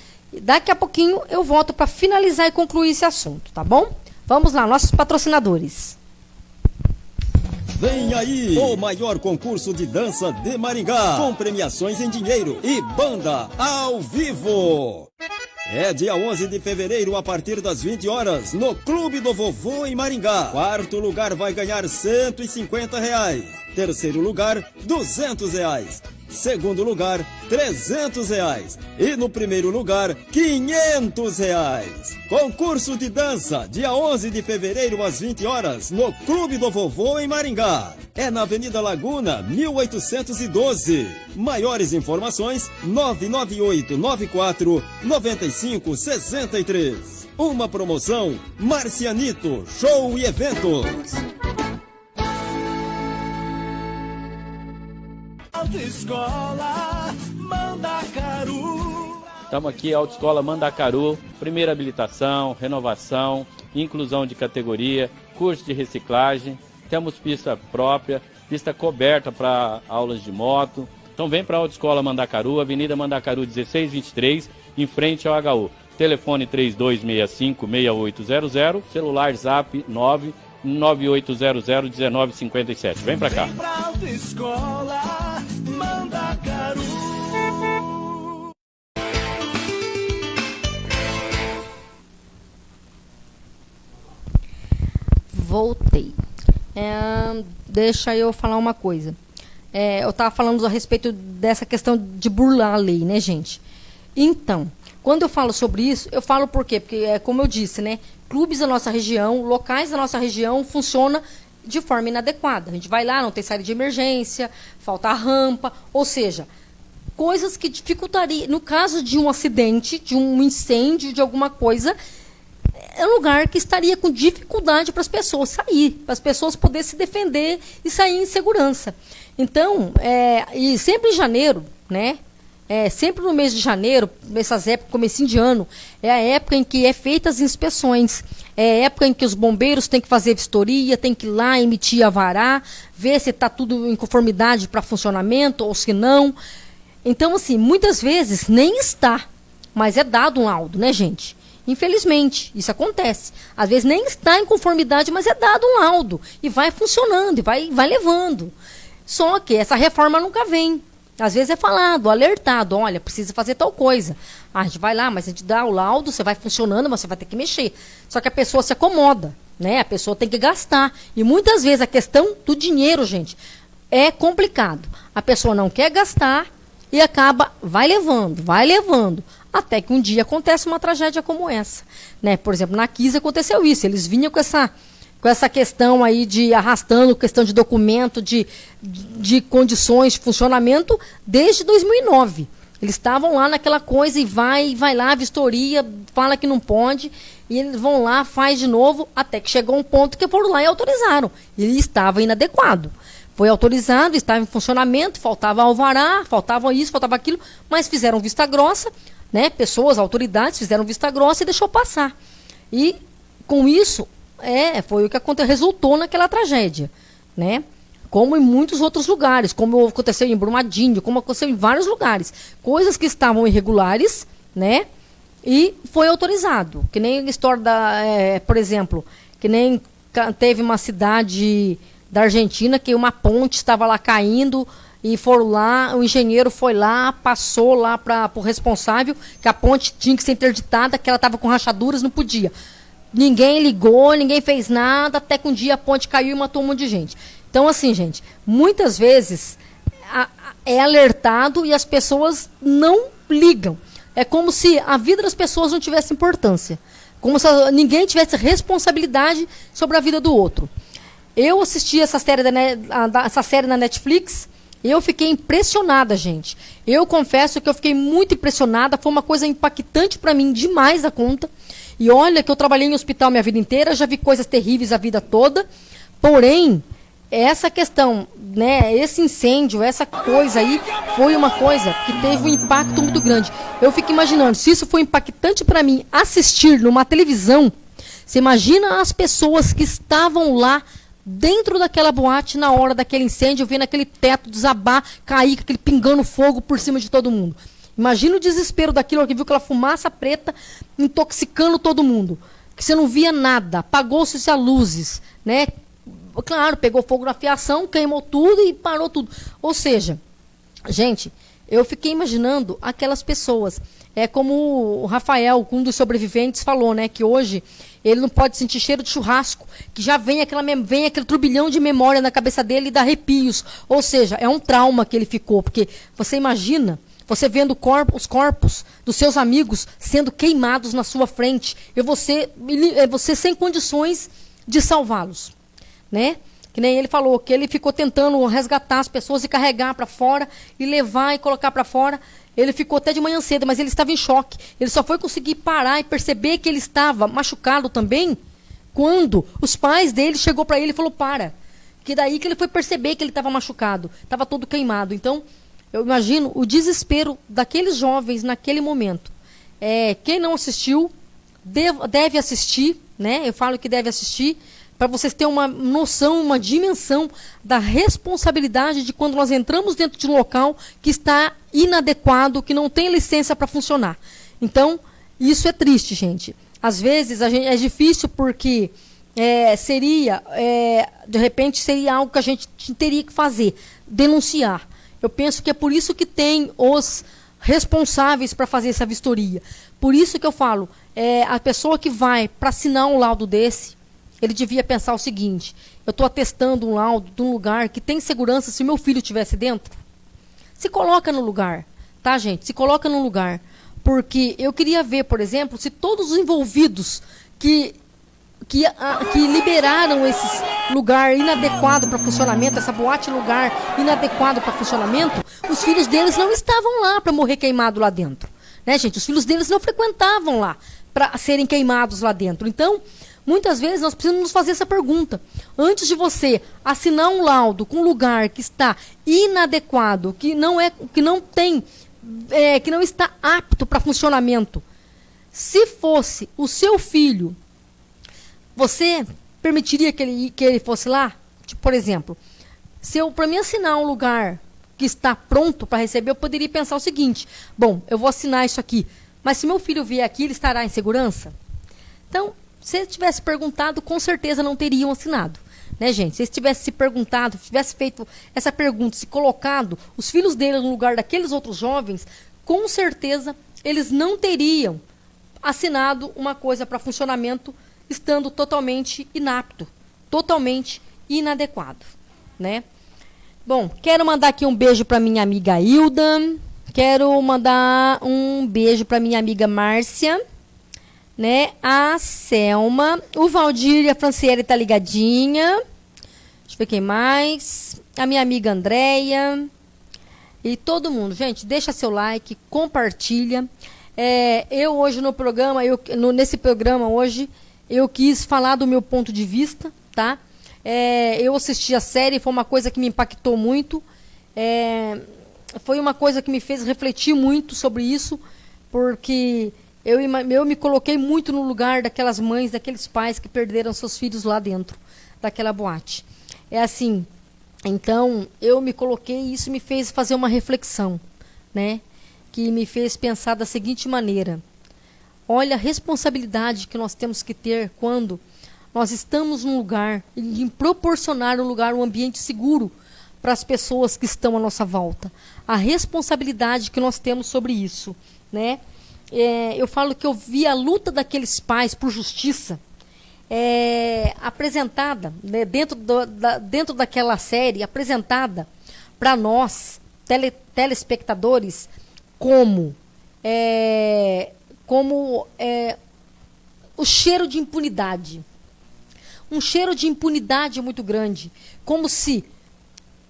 [SPEAKER 2] Daqui a pouquinho eu volto para finalizar e concluir esse assunto, tá bom? Vamos lá, nossos patrocinadores.
[SPEAKER 4] Vem aí o maior concurso de dança de Maringá, com premiações em dinheiro e banda ao vivo. É dia 11 de fevereiro, a partir das 20 horas, no Clube do Vovô em Maringá. Quarto lugar vai ganhar R$150. Terceiro lugar, R$200. Segundo lugar, R$300. E no primeiro lugar, R$500. Concurso de dança, dia 11 de fevereiro, às 20 horas, no Clube do Vovô em Maringá. É na Avenida Laguna, 1812. Maiores informações, 99894-9563. Uma promoção, Marcianito, Show e Eventos.
[SPEAKER 5] Autoescola Mandacaru.
[SPEAKER 6] Estamos aqui, Autoescola Mandacaru, primeira habilitação, renovação, inclusão de categoria, curso de reciclagem, temos pista própria, pista coberta para aulas de moto. Então vem para a Autoescola Mandacaru, Avenida Mandacaru 1623, em frente ao HU. Telefone 3265-6800, celular Zap 99800-1957. Vem para cá.
[SPEAKER 5] Vem pra Autoescola Mandacaru.
[SPEAKER 2] Voltei. Deixa eu falar uma coisa. Eu estava falando a respeito dessa questão de burlar a lei, né, gente? Então, quando eu falo sobre isso, eu falo por quê? Porque, como eu disse, né, clubes da nossa região, locais da nossa região funcionam de forma inadequada. A gente vai lá, não tem saída de emergência, falta rampa, ou seja, coisas que dificultariam, no caso de um acidente, de um incêndio, de alguma coisa, é um lugar que estaria com dificuldade para as pessoas sair, para as pessoas poderem se defender e sair em segurança. Então, e sempre em janeiro, né? Sempre no mês de janeiro, nessas épocas, comecinho de ano, é a época em que é feitas as inspeções, é a época em que os bombeiros têm que fazer vistoria, têm que ir lá emitir alvará, ver se está tudo em conformidade para funcionamento ou se não. Então, assim, muitas vezes nem está, mas é dado um laudo, né, gente? Infelizmente, isso acontece. Às vezes nem está em conformidade, mas é dado um laudo. E vai funcionando, e vai levando. Só que essa reforma nunca vem. Às vezes é falado, alertado, olha, precisa fazer tal coisa. A gente vai lá, mas a gente dá o laudo, você vai funcionando, mas você vai ter que mexer. Só que a pessoa se acomoda, né? A pessoa tem que gastar. E muitas vezes a questão do dinheiro, gente, é complicado. A pessoa não quer gastar e acaba, vai levando. Até que um dia acontece uma tragédia como essa, né? Por exemplo, na Kiss aconteceu isso. Eles vinham com essa questão aí de arrastando, questão de documento, de condições de funcionamento desde 2009. Eles estavam lá naquela coisa e vai lá, vistoria, fala que não pode, e eles vão lá, faz de novo, até que chegou um ponto que foram lá e autorizaram. Ele estava inadequado. Foi autorizado, estava em funcionamento, faltava alvará, faltava isso, faltava aquilo, mas fizeram vista grossa, né? Pessoas, autoridades fizeram vista grossa e deixou passar. E com isso, foi o que resultou naquela tragédia, né? Como em muitos outros lugares, como aconteceu em Brumadinho, como aconteceu em vários lugares. Coisas que estavam irregulares, né? E foi autorizado. Que nem a história por exemplo, que nem teve uma cidade da Argentina que uma ponte estava lá caindo e foram lá, o engenheiro foi lá, passou lá para o responsável que a ponte tinha que ser interditada, que ela estava com rachaduras, não podia. Ninguém ligou, ninguém fez nada, até que um dia a ponte caiu e matou um monte de gente. Então, assim, gente, muitas vezes é alertado e as pessoas não ligam. É como se a vida das pessoas não tivesse importância. Como se ninguém tivesse responsabilidade sobre a vida do outro. Eu assisti essa série na Netflix e eu fiquei impressionada, gente. Eu confesso que eu fiquei muito impressionada. Foi uma coisa impactante para mim, demais a conta. E olha que eu trabalhei em hospital minha vida inteira, já vi coisas terríveis a vida toda. Porém, essa questão, né, esse incêndio, essa coisa aí, foi uma coisa que teve um impacto muito grande. Eu fico imaginando, se isso foi impactante para mim assistir numa televisão, você imagina as pessoas que estavam lá dentro daquela boate na hora daquele incêndio, vendo aquele teto desabar, cair, aquele pingando fogo por cima de todo mundo. Imagina o desespero daquilo, que viu aquela fumaça preta intoxicando todo mundo. Que você não via nada, apagou-se as luzes, né? Claro, pegou fogo na fiação, queimou tudo e parou tudo. Ou seja, gente, eu fiquei imaginando aquelas pessoas. É como o Rafael, um dos sobreviventes, falou, né? Que hoje ele não pode sentir cheiro de churrasco, que já vem aquele turbilhão de memória na cabeça dele e dá arrepios. Ou seja, é um trauma que ele ficou, porque você imagina, você vendo os corpos dos seus amigos sendo queimados na sua frente, e você sem condições de salvá-los, né? Que nem ele falou, que ele ficou tentando resgatar as pessoas e carregar para fora, e levar e colocar para fora. Ele ficou até de manhã cedo, mas ele estava em choque. Ele só foi conseguir parar e perceber que ele estava machucado também quando os pais dele chegou para ele e falou, para. Que daí que ele foi perceber que ele estava machucado, estava todo queimado. Então, eu imagino o desespero daqueles jovens naquele momento. Quem não assistiu, deve assistir, né? Eu falo que deve assistir, para vocês terem uma noção, uma dimensão da responsabilidade de quando nós entramos dentro de um local que está inadequado, que não tem licença para funcionar. Então, isso é triste, gente. Às vezes é difícil porque de repente seria algo que a gente teria que fazer, denunciar. Eu penso que é por isso que tem os responsáveis para fazer essa vistoria. Por isso que eu falo, a pessoa que vai para assinar um laudo desse, ele devia pensar o seguinte: eu estou atestando um laudo de um lugar que tem segurança se meu filho estivesse dentro. Se coloca no lugar, tá, gente? Se coloca no lugar. Porque eu queria ver, por exemplo, se todos os envolvidos que liberaram esse lugar inadequado para funcionamento, essa boate lugar inadequado para funcionamento, os filhos deles não estavam lá para morrer queimado lá dentro. Né, gente? Os filhos deles não frequentavam lá para serem queimados lá dentro. Então, muitas vezes nós precisamos nos fazer essa pergunta. Antes de você assinar um laudo com um lugar que está inadequado, que não está apto para funcionamento, se fosse o seu filho, você permitiria que ele fosse lá? Tipo, por exemplo, para mim assinar um lugar que está pronto para receber, eu poderia pensar o seguinte: bom, eu vou assinar isso aqui, mas se meu filho vier aqui, ele estará em segurança? Então, se ele tivesse perguntado, com certeza não teriam assinado. Né, gente? Se eles tivessem se perguntado, tivesse feito essa pergunta, se colocado os filhos dele no lugar daqueles outros jovens, com certeza eles não teriam assinado uma coisa para funcionamento estando totalmente inapto, totalmente inadequado. Né? Bom, quero mandar aqui um beijo para minha amiga Hilda, quero mandar um beijo para minha amiga Márcia, né? A Selma, o Valdir e a Franciele tá ligadinha. Deixa eu ver quem mais. A minha amiga Andréia. E todo mundo. Gente, deixa seu like, compartilha. Eu hoje no programa, nesse programa hoje, eu quis falar do meu ponto de vista, tá? Eu assisti a série, foi uma coisa que me impactou muito. Foi uma coisa que me fez refletir muito sobre isso, porque eu me coloquei muito no lugar daquelas mães, daqueles pais que perderam seus filhos lá dentro daquela boate. É assim, então eu me coloquei e isso me fez fazer uma reflexão, né? Que me fez pensar da seguinte maneira: olha a responsabilidade que nós temos que ter quando nós estamos num lugar, em proporcionar um ambiente seguro para as pessoas que estão à nossa volta. A responsabilidade que nós temos sobre isso, né? Eu falo que eu vi a luta daqueles pais por justiça apresentada, né, dentro daquela série, apresentada para nós, telespectadores, como o cheiro de impunidade. Um cheiro de impunidade muito grande, como se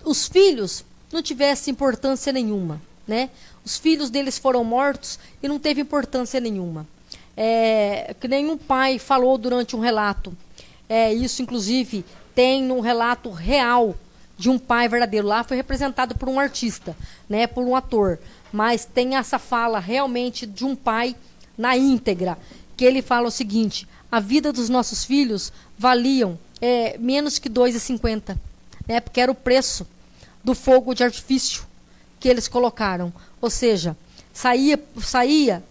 [SPEAKER 2] os filhos não tivessem importância nenhuma, né? Os filhos deles foram mortos e não teve importância nenhuma. Que nenhum pai falou durante um relato. Isso, inclusive, tem num relato real de um pai verdadeiro. Lá foi representado por um artista, né, por um ator. Mas tem essa fala realmente de um pai na íntegra, que ele fala o seguinte: a vida dos nossos filhos valiam menos que R$2,50, né, porque era o preço do fogo de artifício que eles colocaram. Ou seja, saía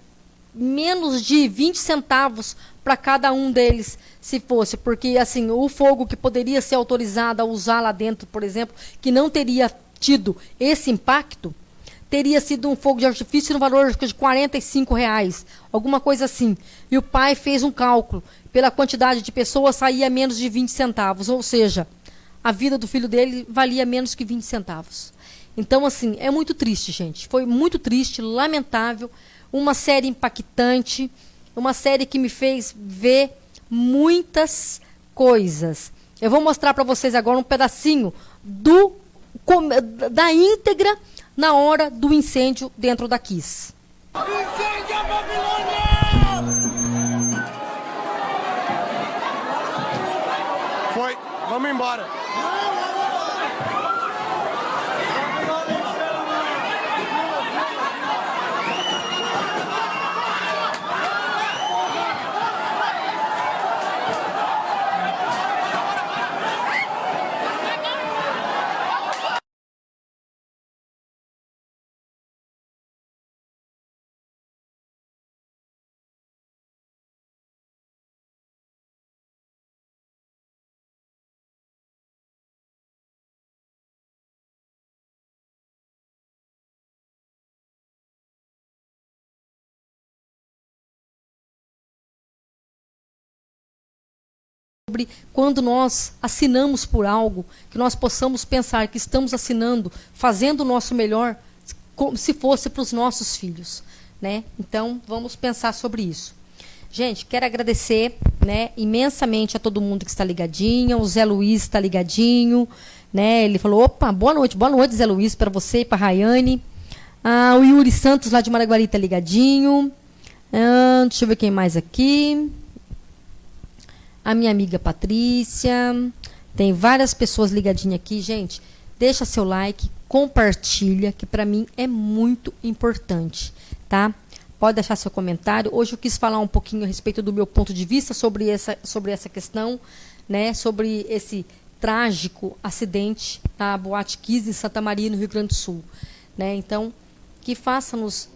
[SPEAKER 2] menos de 20 centavos para cada um deles, se fosse, porque assim, o fogo que poderia ser autorizado a usar lá dentro, por exemplo, que não teria tido esse impacto, teria sido um fogo de artifício no valor de R$ 45, alguma coisa assim. E o pai fez um cálculo. Pela quantidade de pessoas, saía menos de 20 centavos. Ou seja, a vida do filho dele valia menos que 20 centavos. Então, assim, é muito triste, gente. Foi muito triste, lamentável. Uma série impactante. Uma série que me fez ver muitas coisas. Eu vou mostrar para vocês agora um pedacinho da íntegra na hora do incêndio dentro da Kiss.
[SPEAKER 5] Incêndio a Babilônia!
[SPEAKER 7] Foi, vamos embora.
[SPEAKER 2] Sobre quando nós assinamos por algo, que nós possamos pensar que estamos assinando, fazendo o nosso melhor, como se fosse para os nossos filhos, né? Então, vamos pensar sobre isso. Gente, quero agradecer, né, imensamente a todo mundo que está ligadinho. O Zé Luiz está ligadinho, né? Ele falou, opa, boa noite, Zé Luiz, para você e para a Rayane. O Yuri Santos, lá de Maraguari, está ligadinho. Deixa eu ver quem mais aqui. A minha amiga Patrícia, tem várias pessoas ligadinhas aqui. Gente, deixa seu like, compartilha, que para mim é muito importante, tá? Pode deixar seu comentário. Hoje eu quis falar um pouquinho a respeito do meu ponto de vista sobre essa questão, né? Sobre esse trágico acidente da Boate Kiss em Santa Maria, no Rio Grande do Sul, né? Então, que faça-nos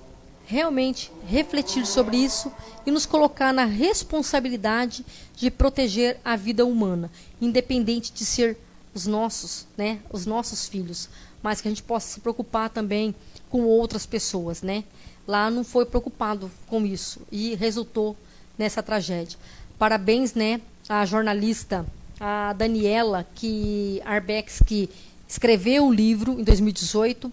[SPEAKER 2] realmente refletir sobre isso e nos colocar na responsabilidade de proteger a vida humana, independente de ser os nossos, né, os nossos filhos, mas que a gente possa se preocupar também com outras pessoas, né? Lá não foi preocupado com isso e resultou nessa tragédia. Parabéns, né, à jornalista, a Daniela Arbex, que escreveu o livro em 2018,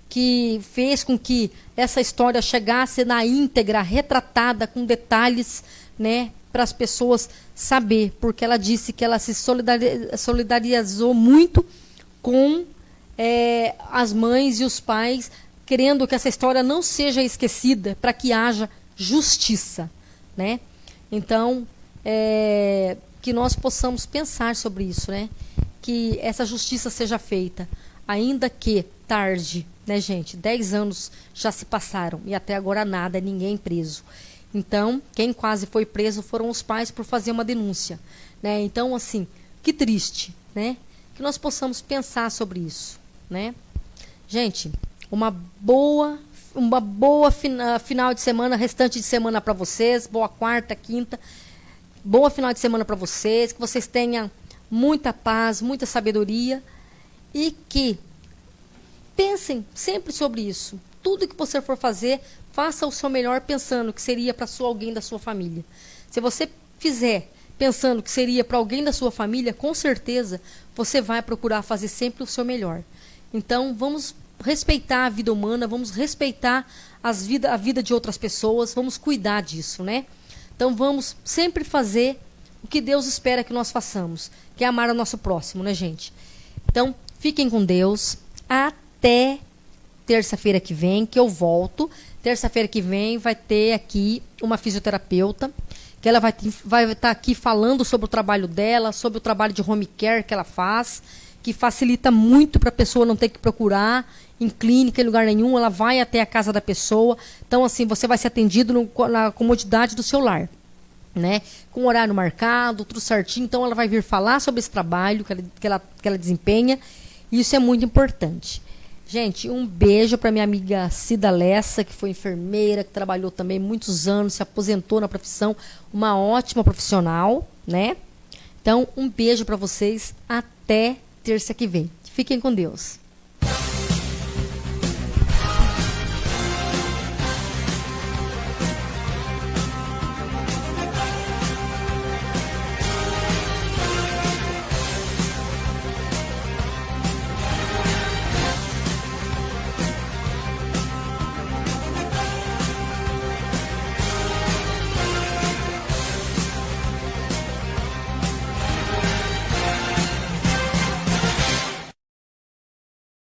[SPEAKER 2] que fez com que essa história chegasse na íntegra, retratada, com detalhes, né, para as pessoas saber, porque ela disse que ela se solidarizou muito com as mães e os pais, querendo que essa história não seja esquecida, para que haja justiça, né? Então, que nós possamos pensar sobre isso, né? Que essa justiça seja feita, ainda que tarde, né, gente? 10 anos já se passaram e até agora nada, ninguém preso. Então, quem quase foi preso foram os pais por fazer uma denúncia, né? Então, assim, que triste, né? Que nós possamos pensar sobre isso, né? Gente, uma boa final de semana, restante de semana para vocês, boa quarta, quinta, boa final de semana para vocês, que vocês tenham muita paz, muita sabedoria e que pensem sempre sobre isso. Tudo que você for fazer, faça o seu melhor pensando que seria para alguém da sua família. Se você fizer pensando que seria para alguém da sua família, com certeza você vai procurar fazer sempre o seu melhor. Então, vamos respeitar a vida humana, vamos respeitar a vida de outras pessoas, vamos cuidar disso, né? Então, vamos sempre fazer o que Deus espera que nós façamos, que é amar o nosso próximo, né, gente? Então, fiquem com Deus. Até terça-feira que vem, que eu volto. Terça-feira que vem vai ter aqui uma fisioterapeuta, que ela vai estar aqui falando sobre o trabalho dela, sobre o trabalho de home care que ela faz, que facilita muito para a pessoa não ter que procurar em clínica, em lugar nenhum. Ela vai até a casa da pessoa. Então, assim, você vai ser atendido na comodidade do seu lar, né? Com horário marcado, tudo certinho. Então, ela vai vir falar sobre esse trabalho que ela desempenha. E isso é muito importante. Gente, um beijo para minha amiga Cida Lessa, que foi enfermeira, que trabalhou também muitos anos, se aposentou na profissão, uma ótima profissional, né? Então, um beijo para vocês, até terça que vem. Fiquem com Deus.